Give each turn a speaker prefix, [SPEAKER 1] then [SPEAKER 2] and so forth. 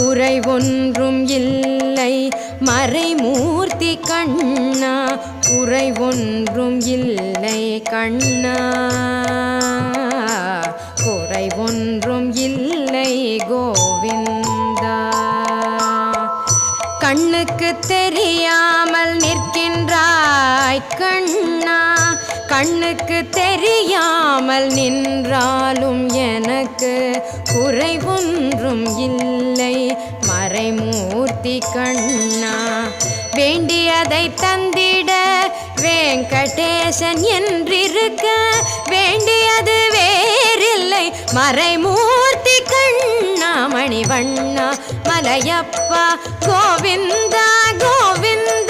[SPEAKER 1] குறை ஒன்றும் இல்லை மறைமூர்த்தி கண்ணா, குறை ஒன்றும் இல்லை கண்ணா, குறை ஒன்றும் இல்லை கோவிந்தா. கண்ணுக்கு தெரியாமல் நிற்கின்றாய் கண்ணா, கண்ணுக்கு தெரியாமல் நின்றாலும் எனக்கு குறை ஒன்றும் இல்லை மறைமூர்த்தி கண்ணா. வேண்டியதை தந்திட வெங்கடேசன் என்றிருக்க, வேண்டியது வேறில்லை மறைமூர்த்தி கண்ணா. மணிவண்ணா மலையப்பா கோவிந்தா கோவிந்தா.